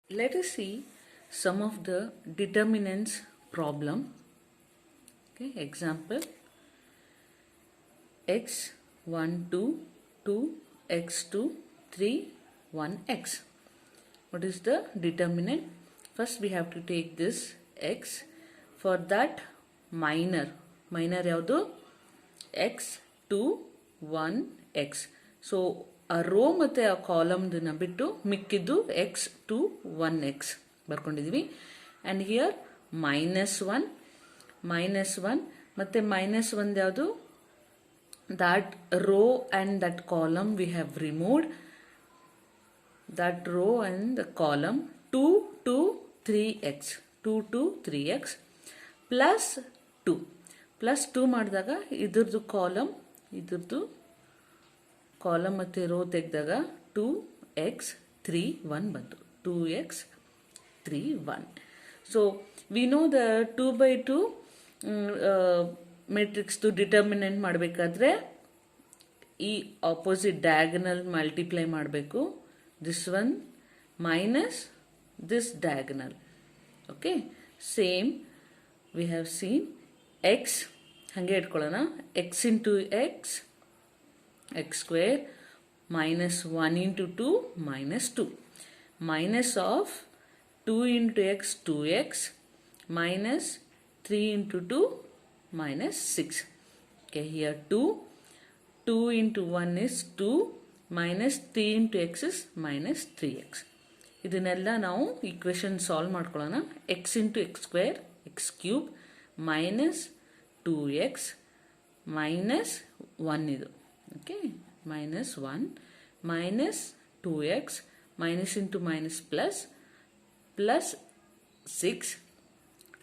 Let us see some of the determinants problem. Okay, example x 1 2 2 x 2 3 1 x. What is the determinant? First we have to take this x. For that minor ಯಾವುದು x 2 1 x. So ಆ row ಮತ್ತು ಆ ಕಾಲಮ್ದನ್ನ ಬಿಟ್ಟು ಮಿಕ್ಕಿದ್ದು x two 1x ಬರ್ಕೊಂಡಿದ್ದೀವಿ. And here -1 ಮತ್ತು -1 ಯಾವುದು that row and that column we have removed. That row and the column 2 to 3x plus 2 ಮಾಡಿದಾಗ ಇದ್ರದ್ದು ಕಾಲಮ್ ಮತ್ತು ರೋ ತೆಗೆದಾಗ 2x 3 1 ಬಂತು. 2x 3 1. So we know the 2 by 2 ಮೆಟ್ರಿಕ್ಸ್ದು ಡಿಟರ್ಮಿನೆಂಟ್ ಮಾಡಬೇಕಾದ್ರೆ ಈ ಆಪೋಸಿಟ್ ಡಯಾಗನಲ್ ಮಲ್ಟಿಪ್ಲೈ ಮಾಡಬೇಕು. This one minus this diagonal. Okay, same we have seen x ಹಾಗೆ ಇಟ್ಕೊಳ್ಳೋಣ. X into x x square minus 1 into 2 minus 2 minus of 2 into x 2x minus 3 into 2 minus 6. Okay, here 2 into 1 is 2 minus 3 into x is minus 3x. ಇದನ್ನೆಲ್ಲ ನಾವು equation solve ಮಾಡ್ಕೊಳ್ಳೋಣ. x into x square x cube minus 2x minus 1 ಇದು. Okay, minus 1 minus 2x minus into minus plus 6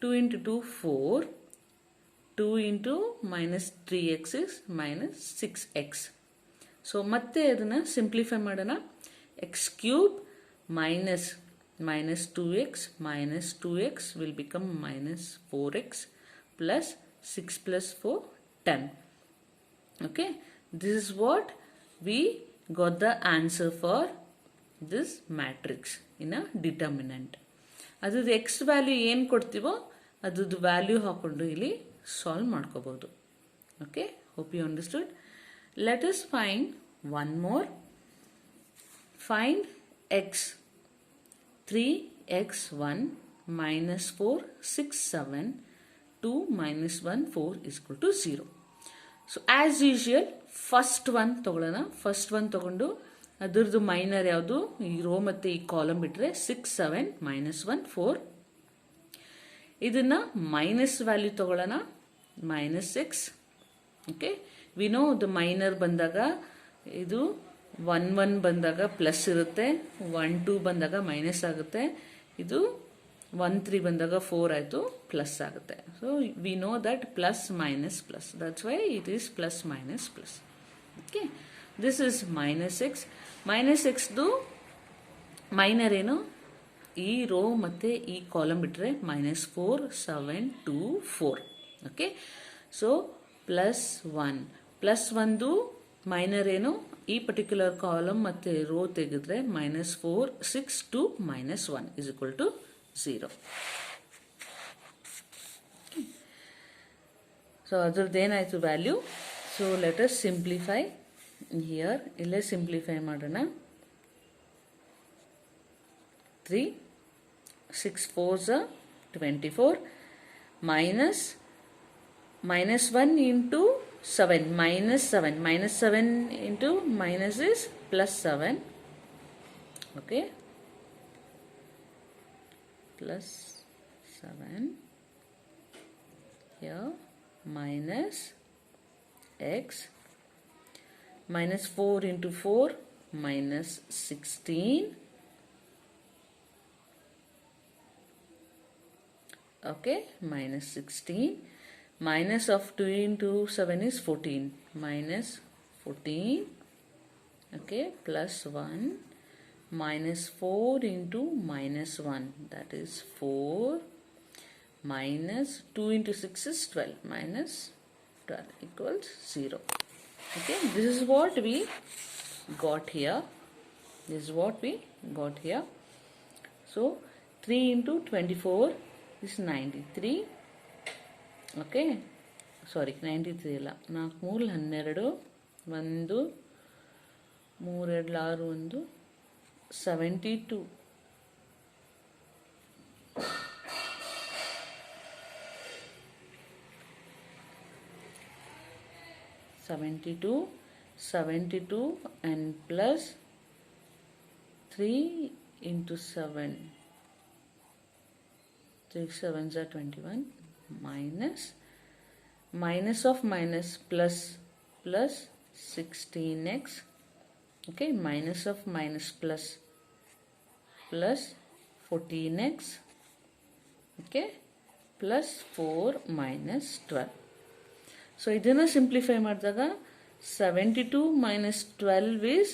2 into 2 4 2 into minus 3x is minus 6x. So ಮತ್ತೆ ಅದನ್ನ simplify ಮಾಡೋಣ. x cube minus 2x will become minus 4x plus 6 plus 4 10. Okay, this is what we got the answer for this matrix in a determinant. ಅದರದ್ದು x value ಏನು ಕೊಡ್ತೀವೋ ಅದ್ರದ್ದು value ಹಾಕೊಂಡು ಇಲ್ಲಿ solve ಮಾಡ್ಕೋಬಹುದು. Okay, hope you understood. Let us find one more. Find x 3x1 minus 4 6 7 2 minus 1 4 is equal to 0. So as usual first one ತಗೊಳ್ಳೋಣ. First one ತಗೊಂಡು ಅದರದ್ದು ಮೈನರ್ ಯಾವುದು, ಈ ರೋ ಮತ್ತು ಈ ಕಾಲಮ್ ಬಿಟ್ಟರೆ 6 7 -1 4. ಇದನ್ನ ಮೈನಸ್ ವ್ಯಾಲ್ಯೂ ತಗೊಳ್ಳೋಣ. -6. Okay, V know the minor ಬಂದಾಗ ಇದು 1 1 ಬಂದಾಗ ಪ್ಲಸ್ ಇರುತ್ತೆ, 1 2 ಬಂದಾಗ ಮೈನಸ್ ಆಗುತ್ತೆ, ಇದು 1 3 ಬಂದಾಗ 4 ಆಯಿತು ಪ್ಲಸ್ ಆಗುತ್ತೆ. So we know that plus minus plus, that's why it is plus minus plus. Okay, this is -6ದು ಮೈನರ್ ಏನು, ಈ ರೋ ಮತ್ತು ಈ ಕಾಲಮ್ ಬಿಟ್ಟರೆ -4 7 2 4. ಓಕೆ, ಸೊ +1 ಮೈನರ್ ಏನು, ಈ ಪರ್ಟಿಕ್ಯುಲರ್ ಕಾಲಮ್ ಮತ್ತು ರೋ ತೆಗೆದ್ರೆ -4 6 2 -1 is equal to 0. ಸೊ ಅದ್ರದ್ದು ಏನಾಯಿತು value. So let us simplify here. ಇಲ್ಲೇ ಸಿಂಪ್ಲಿಫೈ ಮಾಡೋಣ. 3 6 4s 24 -1 into 7 -7 into minus is +7. okay, +7 here minus x -4 into 4 -16. okay, -16 minus of 2 into 7 is 14 -14. okay, +1 -4 into -1 that is 4 minus 2 into 6 is 12 -12 equals 0. Okay, this is what we got here. So 3 into 24 is 93. Okay, ಸಾರಿ 93 ಅಲ್ಲ, 4 3 12 1 3 2 6 1 72. 72 and plus 3 into 7, 3 7s are 21, minus of minus plus 16x. Okay, minus of minus plus 14x. Okay, plus 4 minus 12. So ಇದನ್ನು simplify ಮಾಡಿದಾಗ 72 minus 12 is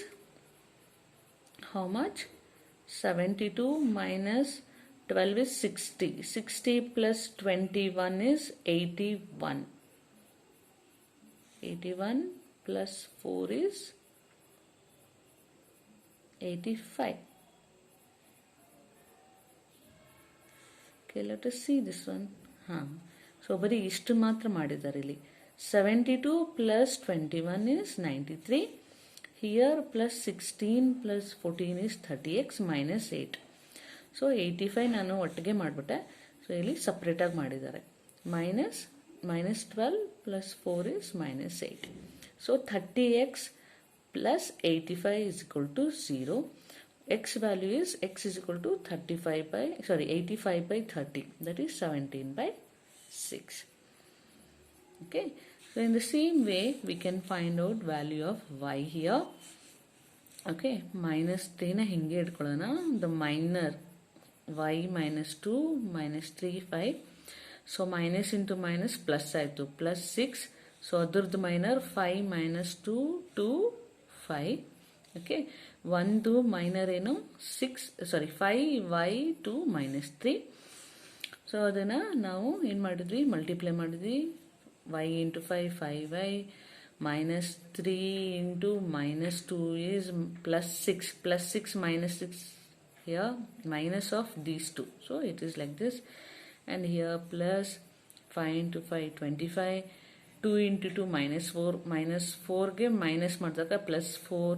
how much? 72 minus 12 is 60. 60 plus 21 is 81. 81 plus 4 is 85. Okay, let us see this one. So ಬರೀ ಇಷ್ಟು ಮಾತ್ರ ಮಾಡಿದ್ದಾರೆ ಇಲ್ಲಿ. 72 plus 21 is 93. Here plus 16 plus 14 is 30x minus 8. So 85 ನಾನು ಒಟ್ಟಿಗೆ ಮಾಡಿಬಿಟ್ಟೆ. ಸೊ ಇಲ್ಲಿ ಸಪ್ರೇಟಾಗಿ ಮಾಡಿದ್ದಾರೆ. minus 12 plus 4 is minus 8. So 30x plus 85 is equal to 0. X value is x is equal to 85 by 30. That is 17 by 6. Okay. So in the same way, we can find out value of y here. Okay, minus 3 na hinge idkolana. The minor y minus 2 minus 3 5. So minus into minus plus ಆಯಿತು, plus 6. So ಅದರದ್ದು minor 5 minus 2 2 5. Okay, 1 minor ಏನು 5y2 minus 3. So ಅದನ್ನು ನಾವು ಏನು ಮಾಡಿದ್ವಿ, multiply ಮಾಡಿದ್ವಿ. y into 5 5y minus 3 into minus 2 is plus 6 minus 6 here, minus of these two, so it is like this. And here plus 5 into 5 25, 2 into 2 minus 4 ge minus ಮಾಡಿದಾಗ plus 4.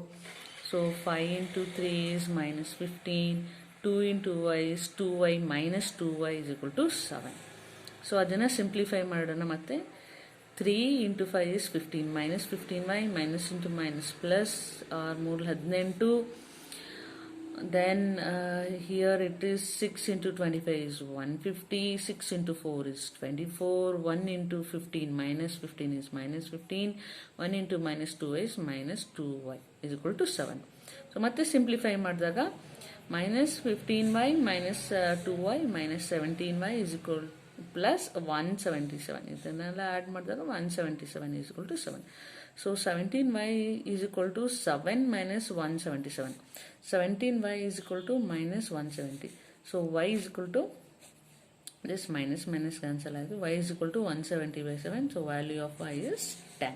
So 5 into 3 is minus 15. 2 into y is 2y minus 2y is equal to 7. So ಅದನ್ನು simplify ಮಾಡೋಣ. ಮತ್ತೆ 3 into 5 is 15 minus 15y minus into minus plus or 3 18. Then here it is 6 into 25 is 150. 6 into 4 is 24. 1 into 15 minus 15 is minus 15. 1 into minus 2 is minus 2y is equal to 7. So ಮತ್ತೆ simplify ಮಾಡಿದಾಗ minus 15y minus 2y minus 17y is equal plus 177. ಇದನ್ನೆಲ್ಲ add ಮಾಡಿದಾಗ 177 is equal to 7. So 17y is equal to 7 minus 177. 17y is equal to minus 170. So y is equal to this minus cancel ಆಯಿತು. Y is equal to 170 by 7. So value of y is 10.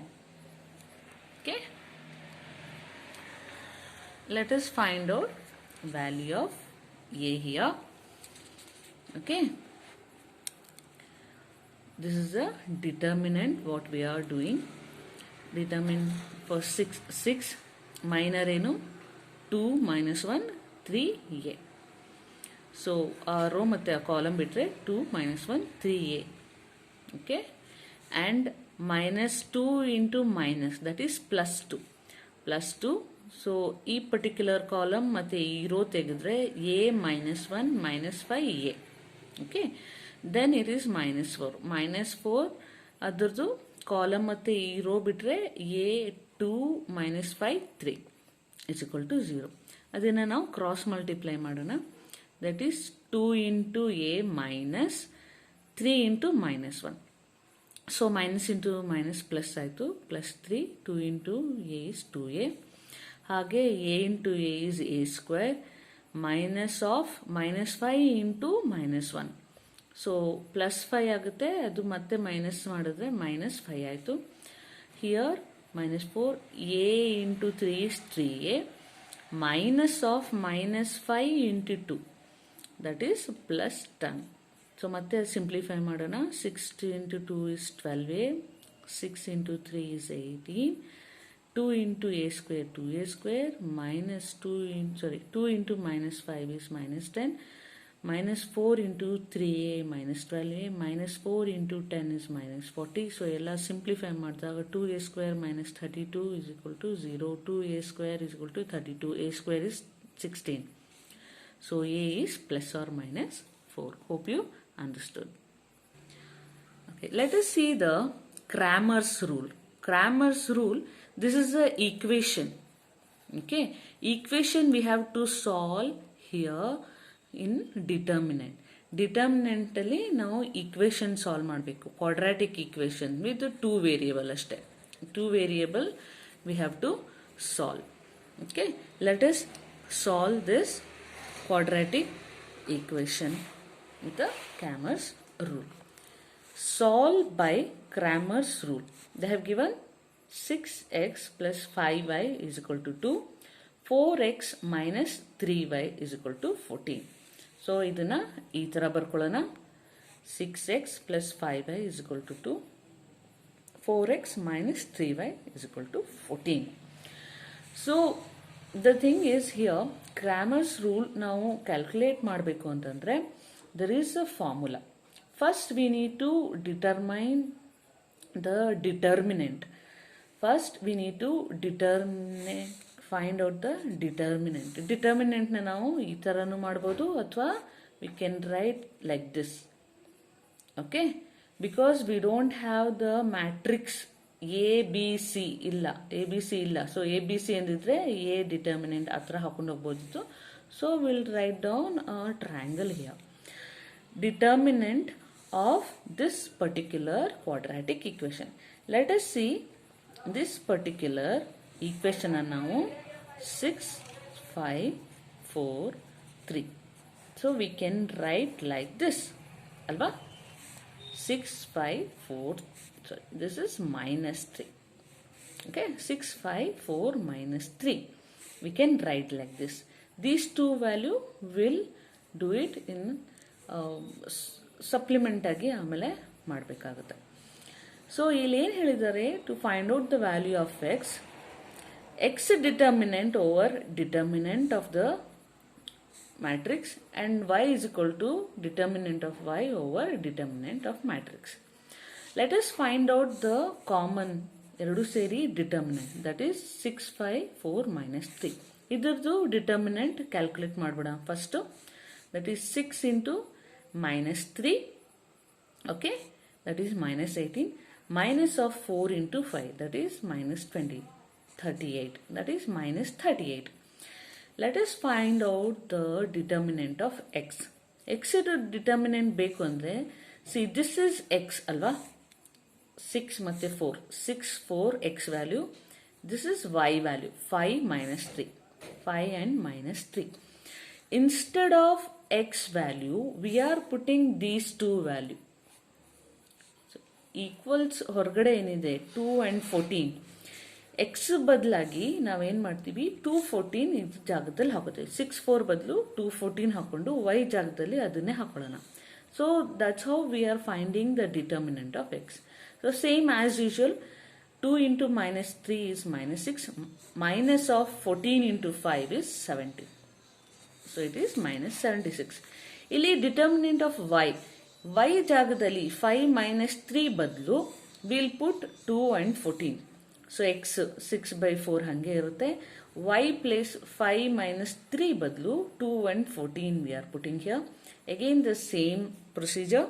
Okay. Let us find out value of a here. Okay. This is the determinant what we are doing. Determine for 6 minor ಏನು 2 minus 1 3a. So ಆ row ಮತ್ತು ಆ column ಬಿಟ್ಟರೆ 2 minus 1 3a. Okay. And minus 2 into minus, that is plus 2. Plus 2. So ಈ particular column ಮತ್ತು ಈ rho ತೆಗೆದ್ರೆ a minus 1 minus 5a. Okay. Then it is minus 4. Minus 4 ಅದರದ್ದು ಕಾಲಮ್ ಮತ್ತು ಈ ರೋ ಬಿಟ್ಟರೆ a 2 minus 5 3 is equal to 0. ಅದನ್ನು ನಾವು ಕ್ರಾಸ್ ಮಲ್ಟಿಪ್ಲೈ ಮಾಡೋಣ. That is 2 into a minus 3 into minus 1. So minus into minus plus ಆಯಿತು, plus 3. 2 into a is 2a. ಹಾಗೆ a into a is a square minus of minus 5 into minus 1. So plus 5 ಆಗುತ್ತೆ, ಅದು ಮತ್ತೆ minus ಮಾಡಿದ್ರೆ minus 5 ಆಯಿತು. Here minus 4, a into 3 is 3a, minus of minus 5 into 2. that is plus 10. So ಮತ್ತೆ simplify ಮಾಡೋಣ. 6 into 2 is 12a, 6 into 3 is 18, 2 into a square 2a square, minus 2 into minus 5 is minus 10, minus 4 into 3a minus 12a, minus 4 into 10 is minus 40. So ಎಲ್ಲ simplify ಮಾಡಿದಾಗ 2a square minus 32 is equal to 0, 2a square is equal to 32, a square is 16. So a is plus or minus 4. Hope you understood. Okay, let us see the Cramer's rule. Cramer's rule, this is the equation. Okay, equation we have to solve here in determinant. Determinant ಅಲ್ಲಿ ನಾವು equation solve ಮಾಡಬೇಕು. Quadratic equation with 2 variable ಅಷ್ಟೇ. 2 variable we have to solve. Okay, let us solve this quadratic equation with the Cramer's rule. Solve by Cramer's rule. They have given 6x plus 5y is equal to 2, 4x minus 3y is equal to 14. So ಇದನ್ನ ಈ ತರ ಬರ್ಕೊಳ್ಳೋಣ. 6x plus 5y is equal to 2, 4x minus 3y is equal to 14. So the thing is here, Cramer's rule ನಾವು calculate ಮಾಡಬೇಕು ಅಂತಂದ್ರೆ there is a formula. First we need to determine the determinant. First we need to find out the determinant. Determinant na ನಾವು ಈ ತರನು ಮಾಡಬಹುದು ಅಥವಾ we can write like this. Okay, because we don't have the matrix ABC ಇಲ್ಲ, ABC ಇಲ್ಲ. So ABC ಅಂದಿದ್ರೆ A determinant ಆ ತರ ಹಾಕೊಂಡು ಹೋಗ್ಬೋದಿತ್ತು. So we'll write down a triangle here. Determinant of this particular quadratic equation. Let us see this particular equation are now 6, 5, 4, 3. So we can write like this. Alva? 6, 5, 4, sorry, this is minus 3. Okay, 6, 5, 4, minus 3. We can write like this. These two value will do it in supplement ಆಗಿ ಆಮೇಲೆ ಮಾಡಬೇಕಾಗುತ್ತೆ. So ಇಲ್ಲಿ ಏನು ಹೇಳಿದ್ದಾರೆ, to find out the value of x determinant over determinant of the matrix and y is equal to determinant of y over determinant of matrix. Let us find out the common ಎರಡು ಸೇರಿ determinant, that is 6, 5, 4, minus 3. ಇದ್ರದ್ದು determinant calculate ಮಾಡ್ಬಿಡ first. That is 6 into minus 3, okay, that is minus 18, minus of 4 into 5, that is minus 20, 38, that is minus 38. Let us find out the determinant of x. X determinant ಬೇಕು ಅಂದ್ರೆ, see this is x ಅಲ್ವಾ, 6 ಮತ್ತೆ 4, 6, 4 x value, this is y value, 5 minus 3, 5 and minus 3. Instead of x value we are putting these two value. So, equals ಹೊರಗಡೆ ಏನಿದೆ 2 and 14, x ಬದಲಾಗಿ ನಾವೇನ್ ಮಾಡ್ತೀವಿ 214 ಇದ್ರ ಜಾಗದಲ್ಲಿ ಹಾಕೋತೀವಿ. 6, 4 ಬದಲು 214 ಹಾಕೊಂಡು y ಜಾಗದಲ್ಲಿ ಅದನ್ನೇ ಹಾಕೊಳ್ಳೋಣ. So that's how we are finding the determinant of x. So same as usual, 2 into minus 3 is minus 6, minus of 14 into 5 is 70. So it is minus 76. ಇಲ್ಲಿ ಡಿಟರ್ಮಿನೆಂಟ್ ಆಫ್ y ಜಾಗದಲ್ಲಿ 5 minus 3 ಬದಲು we'll put 2 and 14. So x 6 by 4 ಹಂಗೆ ಇರುತ್ತೆ. y place 5 minus 3 ಬದಲು 2 and 14 we are putting here. Again the same procedure.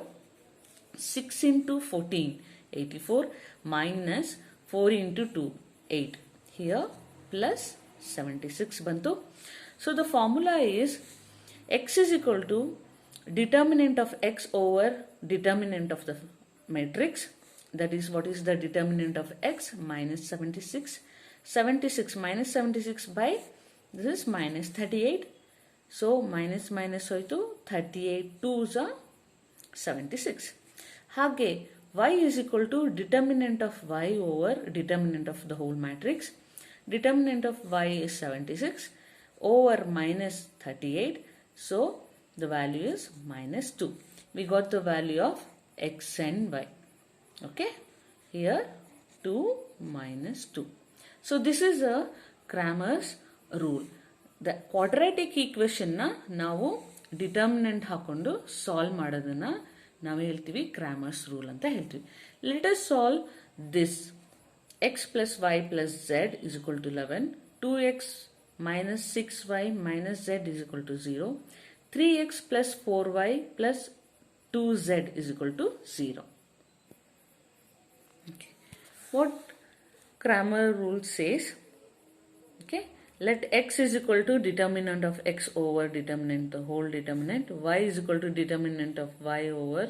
6 into 14, 84, minus 4 into 2, 8. Here plus 76 ಬಂತು. So the formula is x is equal to determinant of x over determinant of the matrix. That is, what is the determinant of x? Minus 76. 76 minus 76 by, this is minus 38. So minus minus hoitu 38 2s are 76. Hage y is equal to determinant of y over determinant of the whole matrix. Determinant of y is 76 over minus 38. So the value is minus 2. We got the value of x and y. Okay, here 2 minus 2. So this is a Cramer's rule. The quadratic equation na ನಾವು determinant ಹಾಕೊಂಡು solve ಮಾಡೋದನ್ನ ನಾವು ಹೇಳ್ತೀವಿ Cramer's rule ಅಂತ ಹೇಳ್ತೀವಿ. Let us solve this. X plus y plus z is equal to 11. 2x minus 6y minus z is equal to 0. 3x plus 4y plus 2z is equal to 0. Okay. What Cramer rule says, okay, let x is equal to determinant of x over determinant the whole determinant, y is equal to determinant of y over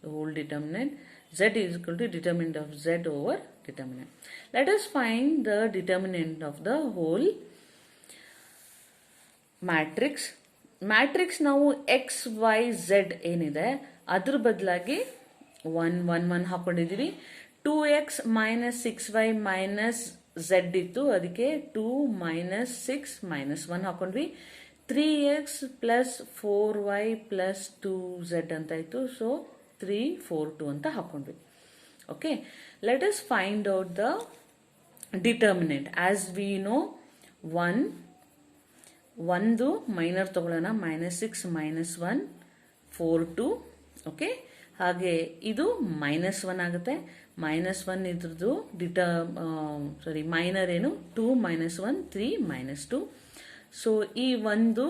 the whole determinant, z is equal to determinant of z over determinant. Let us find the determinant of the whole matrix. Matrix ನಾವು X y Z ಏನಿದೆ ಅದ್ರ ಬದಲಾಗಿ 1 ಹಾಕೊಂಡಿದೀವಿ. 2x minus 6y minus z ಇತ್ತು, ಅದಕ್ಕೆ 2 minus 6 minus 1 ಹಾಕೊಂಡ್ವಿ. 3x plus 4y plus 2z ಅಂತ ಇತ್ತು, so 3 4 2 ಅಂತ ಹಾಕೊಂಡ್ವಿ. Okay, let us find out the determinant. As we know, ಒಂದು ಮೈನರ್ ತಗೊಳ್ಳೋಣ, -6 -1 4 2. ಓಕೆ, ಹಾಗೆ ಇದು -1 ಆಗುತ್ತೆ. -1 ಇದ್ರದ್ದು ಮೈನರ್ ಏನು 2 -1 3 -2. ಸೊ ಈ ಒಂದು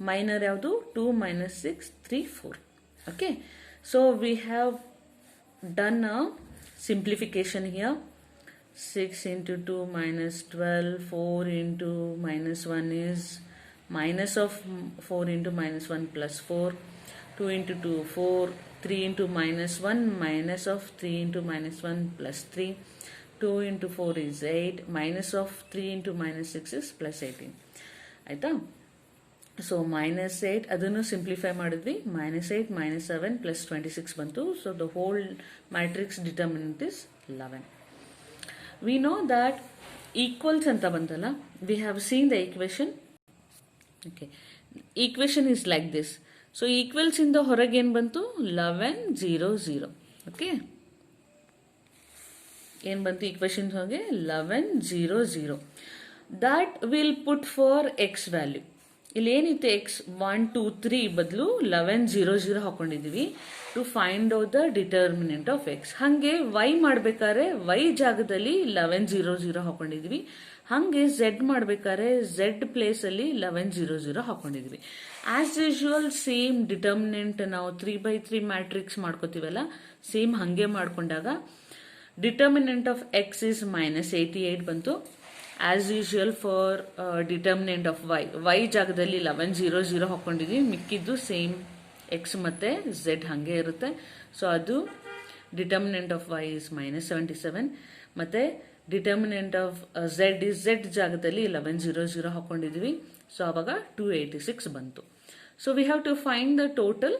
ಮೈನರ್ ಯಾವುದು 2 -6 3 4. Okay, so we have done a simplification here. 6 into 2 minus 12, 4 into -1 is minus of 4 into -1 plus 4, 2 into 2 4, 3 into -1 minus of 3 into -1 plus 3, 2 into 4 is 8, minus of 3 into -6 is plus 18. ಆಯ್ತಾ? So -8 ಅದನ್ನು simplify ಮಾಡಿದ್ವಿ, -8 -7 plus 26 ಬಂತು. So the whole matrix determinant is 11. We know that equals ಅಂತ ಬಂತಲ್ಲ, we have seen the equation. Okay, equation is like this. So equals ಇಂದ ಹೊರಗೆ ಏನು ಬಂತು 11 0 0. Okay, ಏನು ಬಂತು equation ಹೊರಗೆ 11 0 0. That will put for x value. ಇಲ್ಲಿ ಏನಿತ್ತು x 1 2 3 ಬದಲು 11 0 0 ಹಾಕೊಂಡಿದೀವಿ to find out the determinant of x. ಹಾಗೆ y ಮಾಡ್ಬೇಕಾದ್ರೆ y ಜಾಗದಲ್ಲಿ 11 0 0 ಹಾಕೊಂಡಿದೀವಿ. ಹಾಗೆ z ಮಾಡ್ಬೇಕಾದ್ರೆ z ಪ್ಲೇಸ್ ಅಲ್ಲಿ 11 0 0 ಹಾಕೊಂಡಿದೀವಿ. ಆಸ್ ಯೂಶುವಲ್ ಸೇಮ್ ಡಿಟರ್ಮಿನೆಂಟ್ ನಾವು 3/3 ಮ್ಯಾಟ್ರಿಕ್ಸ್ ಮಾಡ್ಕೋತೀವಲ್ಲ, ಸೇಮ್ ಹಂಗೆ ಮಾಡ್ಕೊಂಡಾಗ ಡಿಟರ್ಮಿನೆಂಟ್ ಆಫ್ ಎಕ್ಸ್ ಇಸ್ -88 ಬಂತು. As usual for determinant of y ಜಾಗದಲ್ಲಿ 11 0 0 ಹಾಕೊಂಡಿದ್ವಿ, ಮಿಕ್ಕಿದ್ದು ಸೇಮ್ ಎಕ್ಸ್ ಮತ್ತೆ ಝೆಡ್ ಹಾಗೆ ಇರುತ್ತೆ. ಸೊ ಅದು ಡಿಟರ್ಮಿನೆಂಟ್ ಆಫ್ y ಇಸ್ -77, ಮತ್ತೆ determinant of z is z ಜಾಗದಲ್ಲಿ 11 0 0 ಹಾಕೊಂಡಿದ್ವಿ. ಸೊ ಅವಾಗ 286 ಬಂತು. So we have to find the total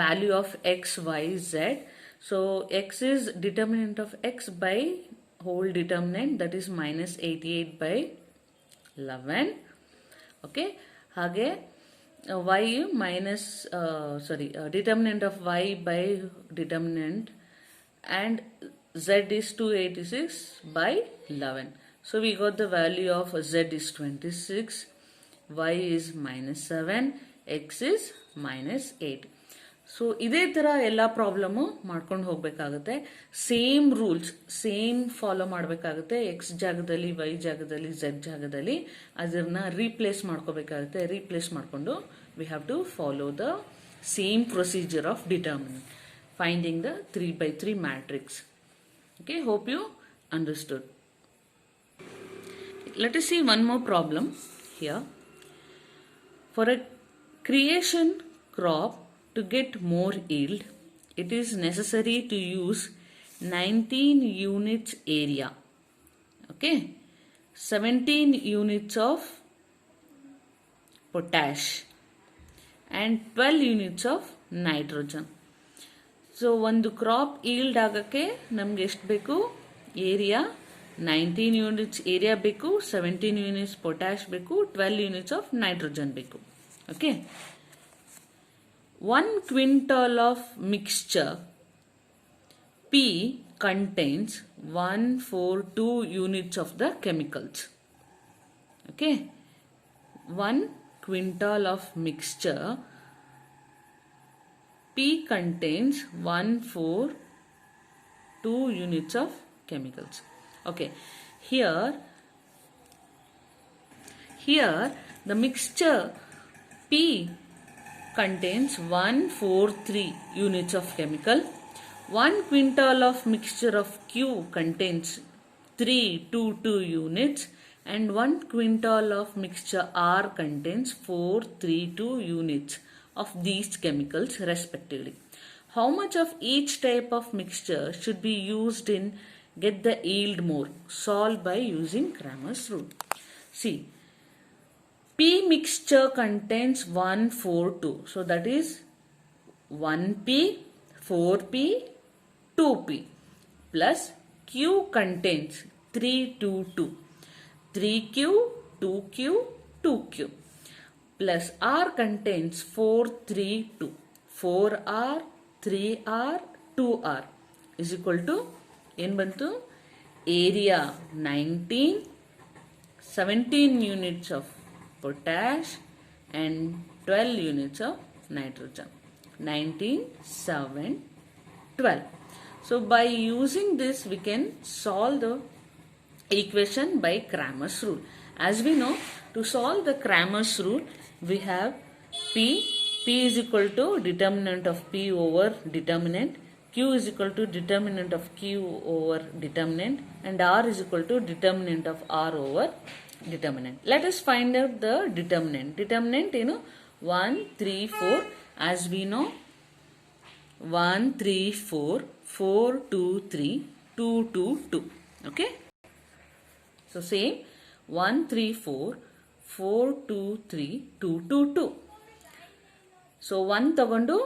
value of x y z. So x is determinant of x by whole determinant, that is -88 by 11. Okay, ಹಾಗೆ y determinant of y by determinant and z is 286 by 11. So we got the value of z is 26, y is -7, x is -8. So ಇದೇ ತರ ಎಲ್ಲ problem ಮಾಡ್ಕೊಂಡು ಹೋಗ್ಬೇಕಾಗುತ್ತೆ. Same rules same follow ಮಾಡಬೇಕಾಗುತ್ತೆ. X ಜಾಗದಲ್ಲಿ y ಜಾಗದಲ್ಲಿ z ಜಾಗದಲ್ಲಿ ಅದನ್ನ ರೀಪ್ಲೇಸ್ ಮಾಡ್ಕೋಬೇಕಾಗುತ್ತೆ. ರೀಪ್ಲೇಸ್ ಮಾಡಿಕೊಂಡು we have to follow the same procedure of determinant finding the 3/3 matrix. Okay, hope you understood. Let us see one more problem here. For a creation crop, to get more yield, it is necessary to use 19 units area, okay, 17 units of potash and 12 units of nitrogen. So ಒಂದು crop yield ಆಗಕ್ಕೆ ನಮ್ಗೆ ಎಷ್ಟು ಬೇಕು? Area 19 units area ಬೇಕು, 17 units potash ಬೇಕು, 12 units of nitrogen ಬೇಕು. Okay, 1 quintal of mixture P contains 142 units of the chemicals. Okay, 1 quintal of mixture P contains 142 units of chemicals. Okay, here the mixture P contains 143 units of chemical. 1 quintal of mixture of Q contains 322 units, and 1 quintal of mixture R contains 432 units of these chemicals respectively. How much of each type of mixture should be used in get the yield more? Solve by using Cramer's rule. See, P mixture contains 142, so that is 1P, 4P, 2P, plus Q contains 322, 3Q, 2Q, 2Q, plus R contains 432, 4R, 3R, 2R is equal to ಏನು ಬಂತು? Area 19, 17 units of potash and 12 units of nitrogen. 19, 7, 12. So by using this we can solve the equation by Cramer's rule. As we know, to solve the Cramer's rule we have P is equal to determinant of P over determinant, Q is equal to determinant of Q over determinant, and R is equal to determinant of R over determinant. Let us find out the determinant. Determinant, 1, 3, 4. As we know, 1, 3, 4, 4, 2, 3, 2, 2, 2. Okay. So same 1, 3, 4, 4, 2, 3, 2, 2, 2. So 1 tagondu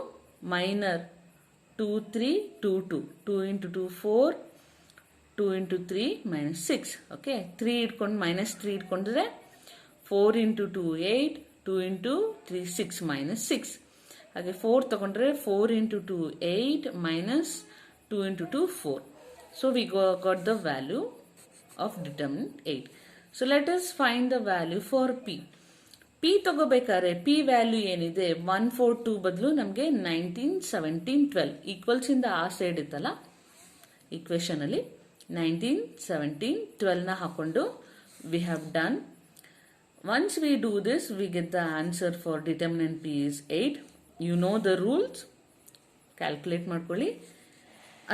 minor 2, 3, 2, 2. 2 into 2, 4. 2 into 3 minus 6. Okay, 3 idkondu minus 3 idkondre 4 into 2 8, 2 into 3 6 minus 6. Okay, 4 tagondre 4 into 2 8 minus 2 into 2 4. So we got the value of determinant 8. So let us find the value for P. P ತಗೋಬೇಕಾದ್ರೆ P value ಏನಿದೆ 142 ಬದಲು ನಮಗೆ 19, 17, 12 equals ಇಂದ ಆ side ಇತ್ತಲ್ಲ equation ಅಲ್ಲಿ 19, 17, 12 na hakondu we have done. Once we do this, we get the answer for determinant P is 8. You know the rules. Calculate ಮಾಡ್ಕೊಳ್ಳಿ.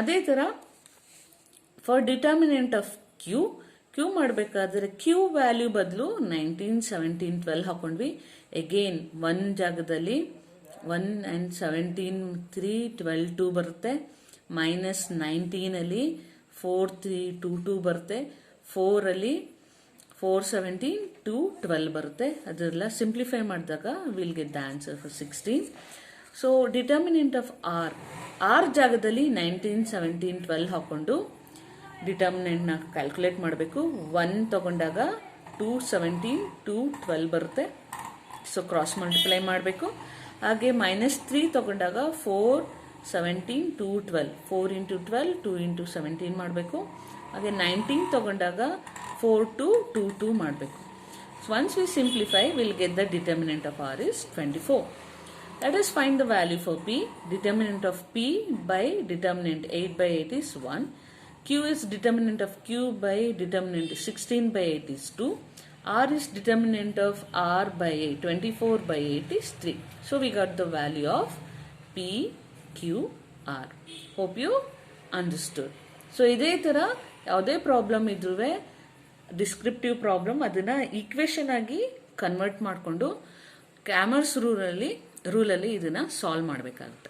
ಅದೇ ತರ for determinant of Q ಮಾಡಬೇಕಾದ್ರೆ Q ವ್ಯಾಲ್ಯೂ ಬದಲು 19, 17, 12 ಹಾಕೊಂಡ್ವಿ. Again 1 ಜಾಗದಲ್ಲಿ 1 and 17, 3, 12, 2 ಬರುತ್ತೆ. minus 19 ಅಲ್ಲಿ 4, 3, 2, 2 ಬರುತ್ತೆ. 4 ಅಲ್ಲಿ 4, 17, 2, 12 ಬರುತ್ತೆ. ಅದೆಲ್ಲ ಸಿಂಪ್ಲಿಫೈ ಮಾಡಿದಾಗ will get the answer for 16. So determinant of R ಜಾಗದಲ್ಲಿ 19, 17, 12 ಹಾಕೊಂಡು ಡಿಟರ್ಮಿನೆಂಟ್ನ ಕ್ಯಾಲ್ಕುಲೇಟ್ ಮಾಡಬೇಕು. 1 ತಗೊಂಡಾಗ 2, 17, 2, 12 ಬರುತ್ತೆ. ಸೊ ಕ್ರಾಸ್ ಮಲ್ಟಿಪ್ಲೈ ಮಾಡಬೇಕು. ಹಾಗೆ -3 ತಗೊಂಡಾಗ 4, 17, 2, 12. 4 into 12, 2 into 17 ಮಾಡಬೇಕು. ಹಾಗೆ 19 ತಗೊಂಡಾಗ 4, 2, 2, 2 ಮಾಡಬೇಕು. So once we simplify, we'll get the determinant of R is 24. Let us find the value for P. Determinant of P by determinant 8 by 8 is 1. Q is determinant of Q by determinant 16 by 8 is 2. R is determinant of R by 8, 24 by 8 is 3. So we got the value of P, Q, R. Hope you understood. So ಇದೇ ತರ ಯಾವುದೇ problem ಇದ್ರೂ descriptive problem ಅದನ್ನ equation ಆಗಿ convert ಮಾಡಿಕೊಂಡು Cramer's ರೂಲಲ್ಲಿ ಇದನ್ನ solve ಮಾಡಬೇಕಾಗುತ್ತೆ.